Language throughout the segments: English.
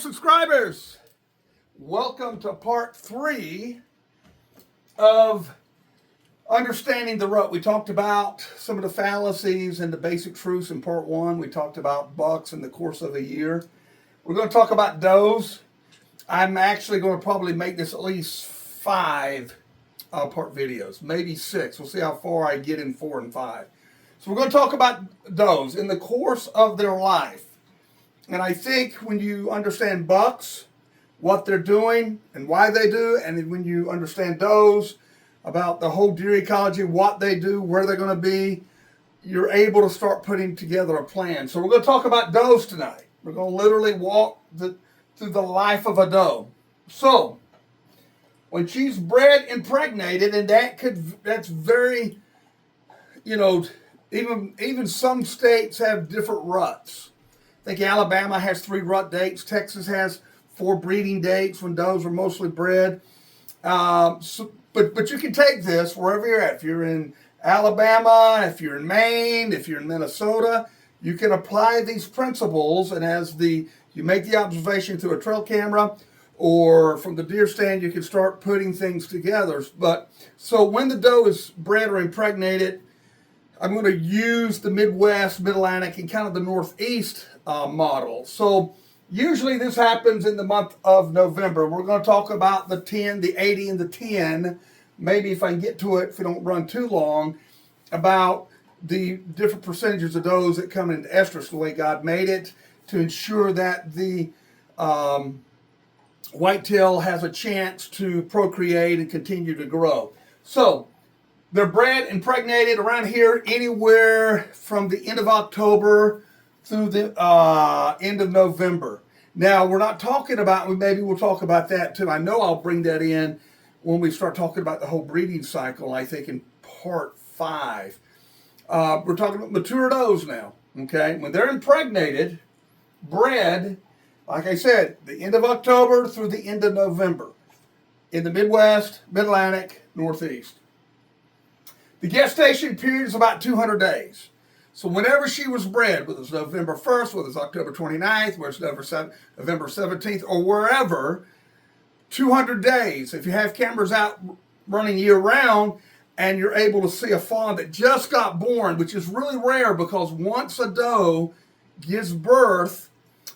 subscribers, welcome to part 3 of understanding the rut. We talked about some of the fallacies and the basic truths in part 1. We talked about bucks in the course of a year. We're going to talk about does. I'm actually going to probably make this at least 5 part videos, maybe 6. We'll see how far I get in 4 and 5. So we're going to talk about does in the course of their life. And I think when you understand bucks, what they're doing and why they do, and when you understand does, about the whole deer ecology, what they do, where they're going to be, you're able to start putting together a plan. So we're going to talk about does tonight. We're going to literally walk through the life of a doe. So when she's bred, impregnated, and that's very, even some states have different ruts. I think Alabama has 3 rut dates. Texas has 4 breeding dates when does are mostly bred. But you can take this wherever you're at. If you're in Alabama, if you're in Maine, if you're in Minnesota, you can apply these principles. And as you make the observation through a trail camera or from the deer stand, you can start putting things together. But so when the doe is bred or impregnated, I'm going to use the Midwest, Mid-Atlantic, and kind of the Northeast model. So usually this happens in the month of November. We're going to talk about the 10, the 80, and the 10. Maybe if I can get to it, if we don't run too long, about the different percentages of does that come into estrus, the way God made it, to ensure that the whitetail has a chance to procreate and continue to grow. So they're bred, impregnated around here anywhere from the end of October through the end of November. Now, we're not talking about, maybe we'll talk about that too. I know I'll bring that in when we start talking about the whole breeding cycle, I think in part 5. We're talking about mature does now, okay? When they're impregnated, bred, like I said, the end of October through the end of November in the Midwest, Mid-Atlantic, Northeast. The gestation period is about 200 days. So whenever she was bred, whether it's November 1st, whether it's October 29th, whether it's November 17th, or wherever, 200 days. If you have cameras out running year-round and you're able to see a fawn that just got born, which is really rare because once a doe gives birth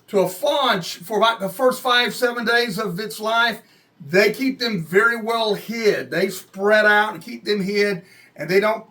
to a fawn, for about the first 5-7 days of its life, they keep them very well hid. They spread out and keep them hid, and they don't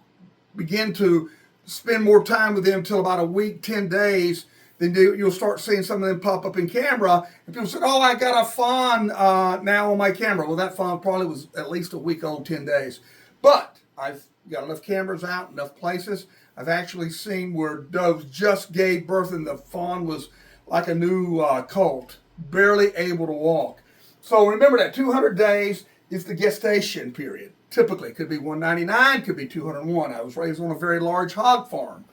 begin to spend more time with them until about a week, 10 days. Then you'll start seeing some of them pop up in camera. And people say, oh, I got a fawn now on my camera. Well, that fawn probably was at least a week old, 10 days. But I've got enough cameras out, enough places. I've actually seen where doves just gave birth and the fawn was like a new colt, barely able to walk. So remember that 200 days is the gestation period. Typically, it could be 199, could be 201. I was raised on a very large hog farm.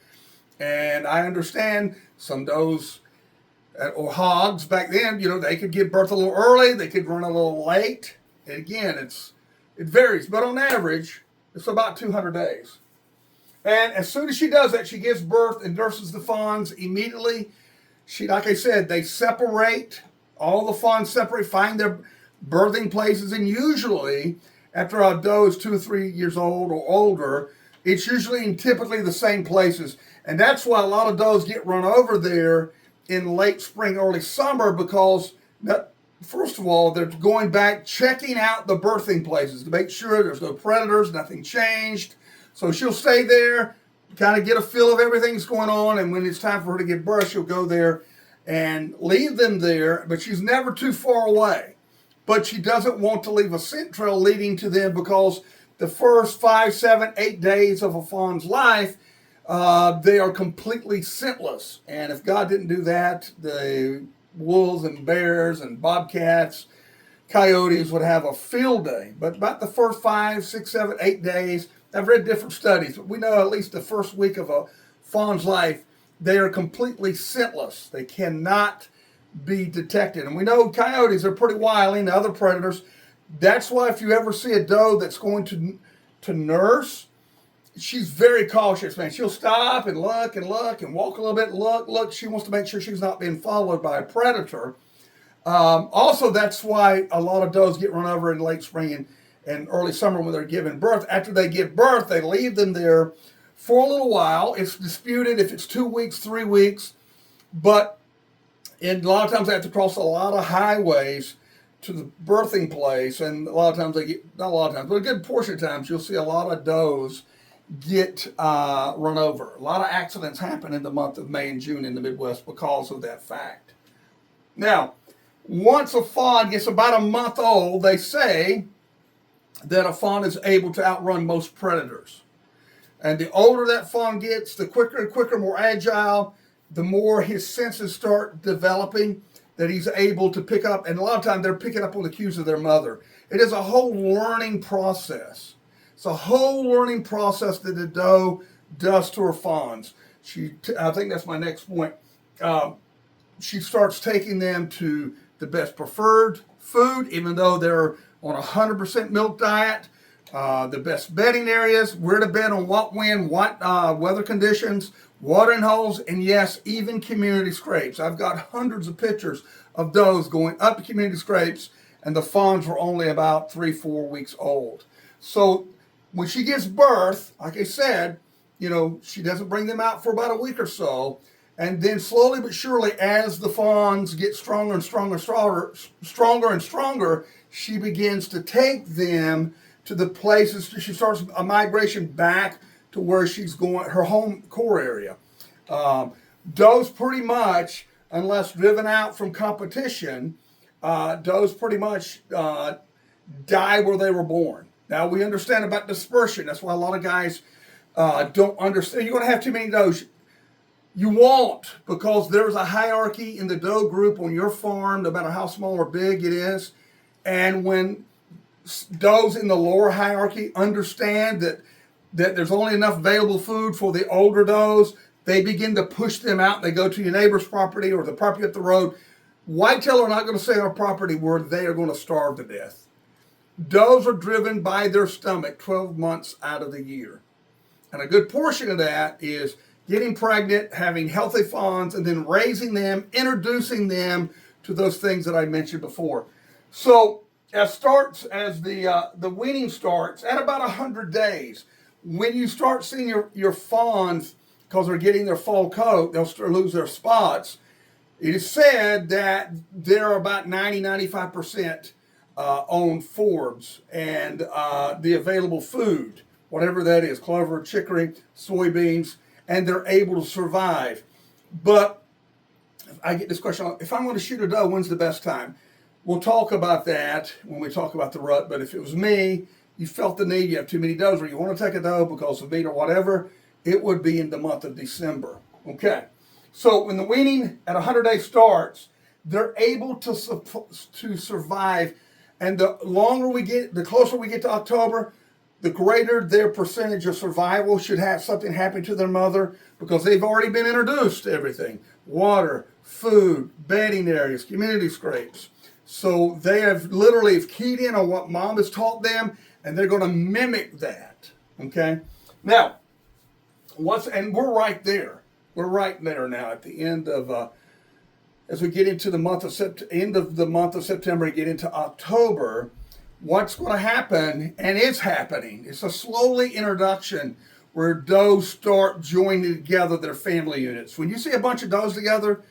And I understand some does or hogs back then, they could give birth a little early, they could run a little late. And again, it varies. But on average, it's about 200 days. And as soon as she does that, she gives birth and nurses the fawns immediately. Like I said, they separate. All the fawns separate, find their birthing places, and usually after a doe is 2 or 3 years old or older, it's usually in typically the same places. And that's why a lot of does get run over there in late spring, early summer, because first of all, they're going back, checking out the birthing places to make sure there's no predators, nothing changed. So she'll stay there, kind of get a feel of everything that's going on, and when it's time for her to give birth, she'll go there and leave them there, but she's never too far away. But she doesn't want to leave a scent trail leading to them because the first 5, 7, 8 days of a fawn's life, they are completely scentless. And if God didn't do that, the wolves and bears and bobcats, coyotes would have a field day. But about the first 5, 6, 7, 8 days, I've read different studies, but we know at least the first week of a fawn's life, they are completely scentless. They cannot be detected. And we know coyotes are pretty wily and other predators. That's why if you ever see a doe that's going to nurse, she's very cautious, man. She'll stop and look and walk a little bit, look. She wants to make sure she's not being followed by a predator. Also, that's why a lot of does get run over in late spring and early summer when they're giving birth. After they give birth, they leave them there for a little while. It's disputed if it's 2 weeks, 3 weeks, but a lot of times they have to cross a lot of highways to the birthing place, and a lot of times they get, not a lot of times, but a good portion of times you'll see a lot of does get run over. A lot of accidents happen in the month of May and June in the Midwest because of that fact. Now, once a fawn gets about a month old, they say that a fawn is able to outrun most predators. And the older that fawn gets, the quicker and quicker, more agile, the more his senses start developing, that he's able to pick up. And a lot of times they're picking up on the cues of their mother. It is a whole learning process. It's a whole learning process that the doe does to her fawns. I think that's my next point. She starts taking them to the best preferred food, even though they're on a 100% milk diet, the best bedding areas, where to bed on what wind, what weather conditions, watering holes, and yes, even community scrapes. I've got hundreds of pictures of does going up to community scrapes, and the fawns were only about 3-4 weeks old. So when she gives birth, like I said, she doesn't bring them out for about a week or so. And then slowly but surely, as the fawns get stronger and stronger, she begins to take them to the places. She starts a migration back to where she's going, her home core area. Does pretty much, unless driven out from competition, does pretty much die where they were born. Now, we understand about dispersion. That's why a lot of guys don't understand. You're going to have too many does. You won't, because there's a hierarchy in the doe group on your farm, no matter how small or big it is. And when does in the lower hierarchy understand that there's only enough available food for the older does, they begin to push them out. They go to your neighbor's property or the property up the road. Whitetail are not going to stay on property where they are going to starve to death. Does are driven by their stomach 12 months out of the year. And a good portion of that is getting pregnant, having healthy fawns, and then raising them, introducing them to those things that I mentioned before. So as the weaning starts at about 100 days, when you start seeing your fawns, because they're getting their fall coat, they'll start lose their spots. It is said that they're about 90-95% on forbs and the available food, whatever that is, clover, chicory, soybeans, and they're able to survive. But I get this question, if I'm going to shoot a doe, when's the best time? We'll talk about that when we talk about the rut, but if it was me, you felt the need, you have too many does, or you want to take a doe because of meat or whatever, it would be in the month of December. Okay, so when the weaning at 100 days starts, they're able to survive, and the closer we get to October, the greater their percentage of survival should have something happen to their mother, because they've already been introduced to everything. Water, food, bedding areas, community scrapes. So they have literally keyed in on what mom has taught them, and they're going to mimic that. Okay? Now, and we're right there. We're right there now at the end of, as we get into the month of end of the month of September and get into October, what's going to happen, and it's happening, it's a slowly introduction where does start joining together their family units. When you see a bunch of does together,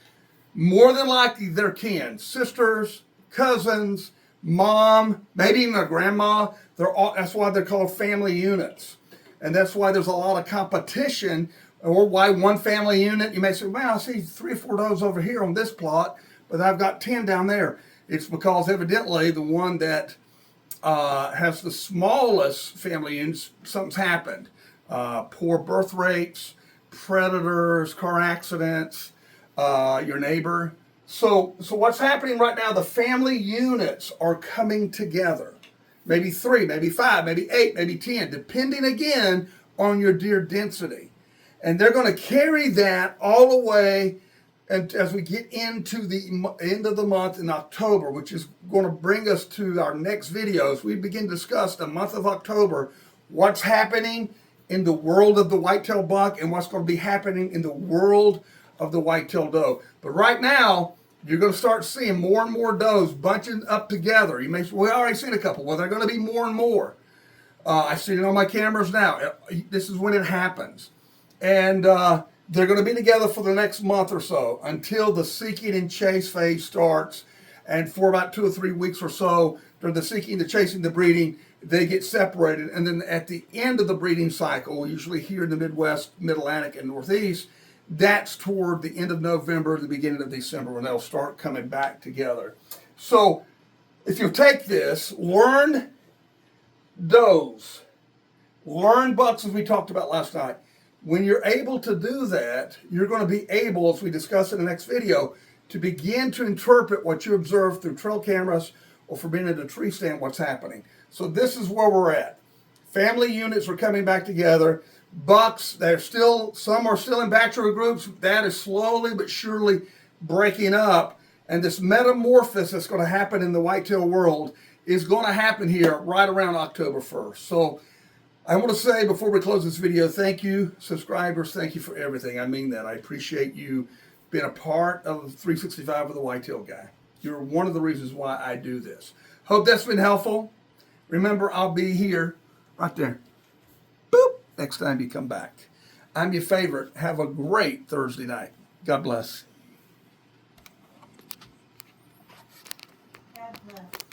more than likely they're kin, sisters, cousins, mom, maybe even a grandma. That's why they're called family units. And that's why there's a lot of competition, or why one family unit, you may say, well, I see 3 or 4 does over here on this plot, but I've got 10 down there. It's because evidently the one that has the smallest family units, something's happened. Poor birth rates, predators, car accidents, your neighbor. So what's happening right now, the family units are coming together. Maybe 3, maybe 5, maybe 8, maybe 10, depending again on your deer density. And they're going to carry that all the way, and as we get into the end of the month in October, which is going to bring us to our next videos, we begin to discuss the month of October, what's happening in the world of the whitetail buck and what's going to be happening in the world of the whitetail doe. But right now, You're going to start seeing more and more does bunching up together. You may say, we already seen a couple. Well, they're going to be more and more. I've seen it on my cameras now. This is when it happens. And they're going to be together for the next month or so until the seeking and chase phase starts. And for about 2 or 3 weeks or so, during the seeking, the chasing, the breeding, they get separated. And then at the end of the breeding cycle, usually here in the Midwest, Mid-Atlantic, and Northeast, that's toward the end of November, the beginning of December, when they'll start coming back together. So if you take this, learn does, learn bucks, as we talked about last night. When you're able to do that, you're going to be able, as we discuss in the next video, to begin to interpret what you observe through trail cameras or from being at a tree stand, what's happening. So this is where we're at. Family units are coming back together. Bucks, some are still in bachelor groups. That is slowly but surely breaking up. And this metamorphosis that's going to happen in the whitetail world is going to happen here right around October 1st. So I want to say before we close this video, thank you, subscribers. Thank you for everything. I mean that. I appreciate you being a part of 365 with the Whitetail Guy. You're one of the reasons why I do this. Hope that's been helpful. Remember, I'll be here right there. Boop. Next time you come back. I'm your favorite. Have a great Thursday night. God bless.